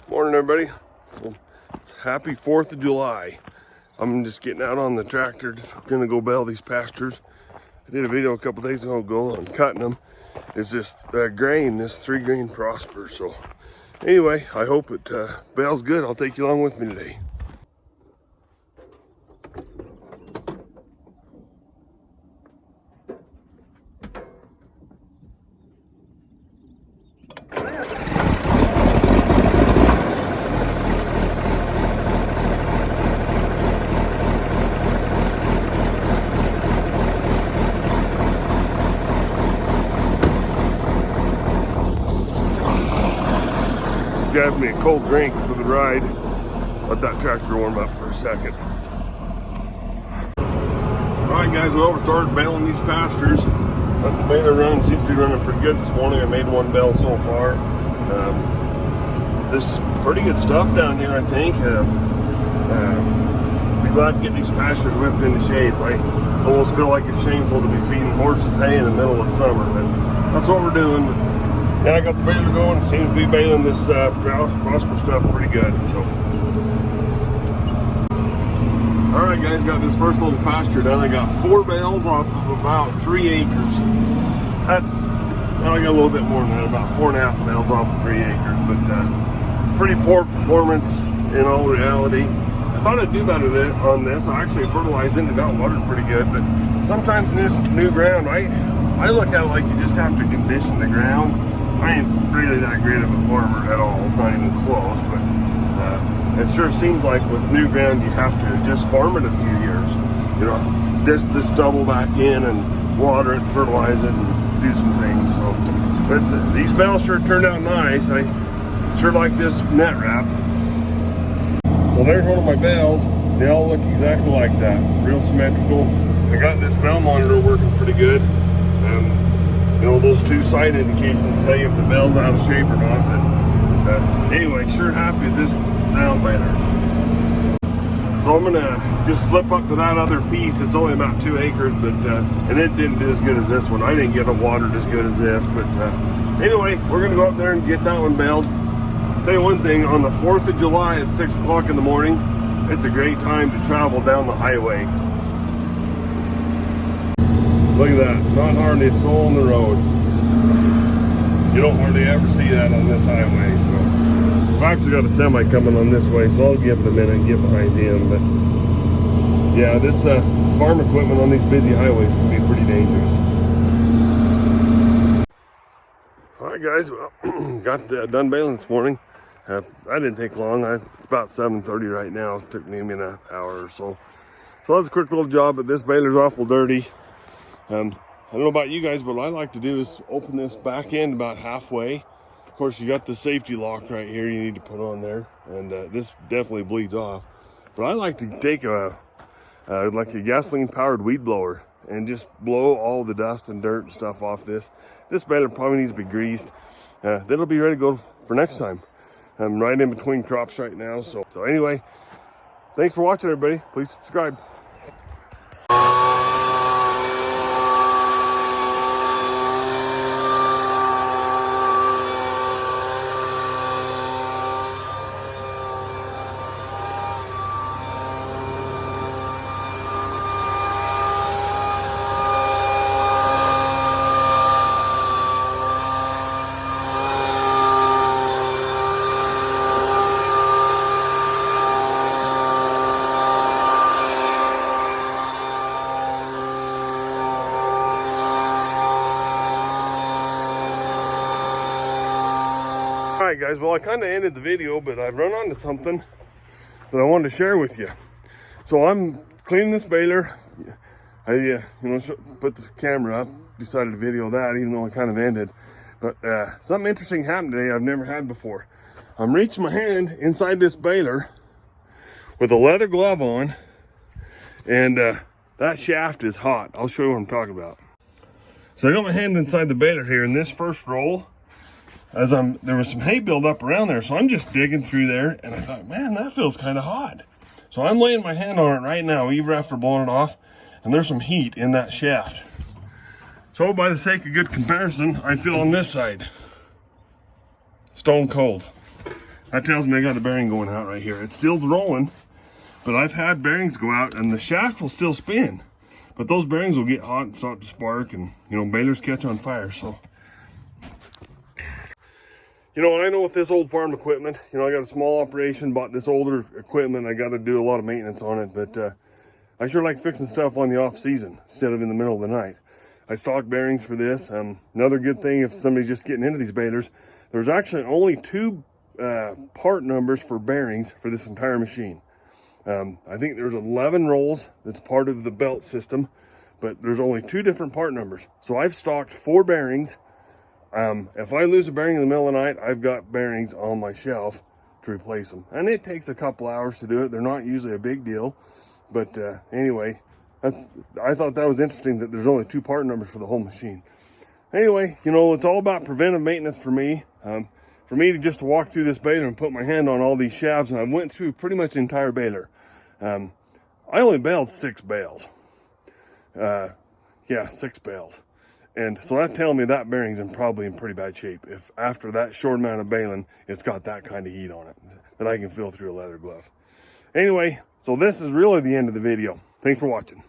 Morning, everybody. Well, happy 4th of July. I'm just getting out on the tractor. Gonna go bale these pastures. I did a video a couple days ago on cutting them. It's just grain, this 3 grain prospers. So anyway, I hope it bales good. I'll take you along with me today. Got me a cold drink for the ride. Let that tractor warm up for a second. Alright guys, well, we started baling these pastures. Let the baler run, seems to be running pretty good this morning. I made one bale so far. This is pretty good stuff down here, I think. Be glad to get these pastures whipped into shape. I almost feel like it's shameful to be feeding horses hay in the middle of summer, but that's what we're doing. Yeah, I got the baler going. It seems to be baling this prosper stuff pretty good. So, all right, guys, got this first little pasture done. I got 4 bales off of about 3 acres. That's, well, I got a little bit more than that, about 4.5 bales off of 3 acres, but pretty poor performance in all reality. I thought I'd do better on this. I actually fertilized it and got watered pretty good, but sometimes in this new ground, I look at it like you just have to condition the ground. I ain't really that great of a farmer at all, not even close, but it sure seems like with new ground you have to just farm it a few years. You know, disc this stubble back in and water it, fertilize it, and do some things. So, but these bales sure turned out nice. I sure like this net wrap. So there's one of my bales. They all look exactly like that, real symmetrical. I got this bale monitor working pretty good. You know, those 2 side indications tell you if the bale's out of shape or not. But anyway, sure happy with this down baler. So I'm gonna just slip up to that other piece. It's only about 2 acres, but and it didn't do as good as this one. I didn't get it watered as good as this, but anyway, we're gonna go up there and get that one baled. Tell you one thing, on the 4th of July at 6 o'clock in the morning, it's a great time to travel down the highway. Look at that, not hardly a soul on the road. You don't hardly ever see that on this highway. So I've actually got a semi coming on this way, so I'll give it a minute and get behind him. But yeah, this farm equipment on these busy highways can be pretty dangerous. All right guys, well, got done baling this morning. That didn't take long. It's about 7:30 right now. It took me an hour or so. So that's a quick little job, but this baler's awful dirty. I don't know about you guys, but what I like to do is open this back end about halfway. Of course, you got the safety lock right here you need to put on there, and this definitely bleeds off. But I like to take like a gasoline powered weed blower and just blow all the dust and dirt and stuff off this. This baler probably needs to be greased. That'll be ready to go for next time. I'm right in between crops right now. So anyway, thanks for watching, everybody. Please subscribe. Alright guys, well I kind of ended the video, but I've run onto something that I wanted to share with you. So I'm cleaning this baler. I put the camera up, decided to video that even though I kind of ended. But something interesting happened today I've never had before. I'm reaching my hand inside this baler with a leather glove on, and that shaft is hot. I'll show you what I'm talking about. So I got my hand inside the baler here, in this first roll, there was some hay buildup around there, so I'm just digging through there, and I thought, man, that feels kind of hot. So I'm laying my hand on it right now, even after blowing it off, and there's some heat in that shaft. So by the sake of good comparison, I feel on this side, stone cold. That tells me I got a bearing going out right here. It's still rolling, but I've had bearings go out and the shaft will still spin, but those bearings will get hot and start to spark, and you know, balers catch on fire. So, you know, I know with this old farm equipment, you know, I got a small operation, bought this older equipment. I got to do a lot of maintenance on it, but I sure like fixing stuff on the off season instead of in the middle of the night. I stock bearings for this. Another good thing, if somebody's just getting into these balers, there's actually only 2 part numbers for bearings for this entire machine. I think there's 11 rolls that's part of the belt system, but there's only 2 different part numbers. So I've stocked 4 bearings. If I lose a bearing in the middle of the night, I've got bearings on my shelf to replace them. And it takes a couple hours to do it. They're not usually a big deal. But anyway, I thought that was interesting that there's only 2 part numbers for the whole machine. Anyway, you know, it's all about preventive maintenance for me. For me to just walk through this baler and put my hand on all these shafts, and I went through pretty much the entire baler. I only baled 6 bales. Yeah, 6 bales. And so that tells me that bearing's probably in pretty bad shape. If after that short amount of baling, it's got that kind of heat on it that I can feel through a leather glove. Anyway, so this is really the end of the video. Thanks for watching.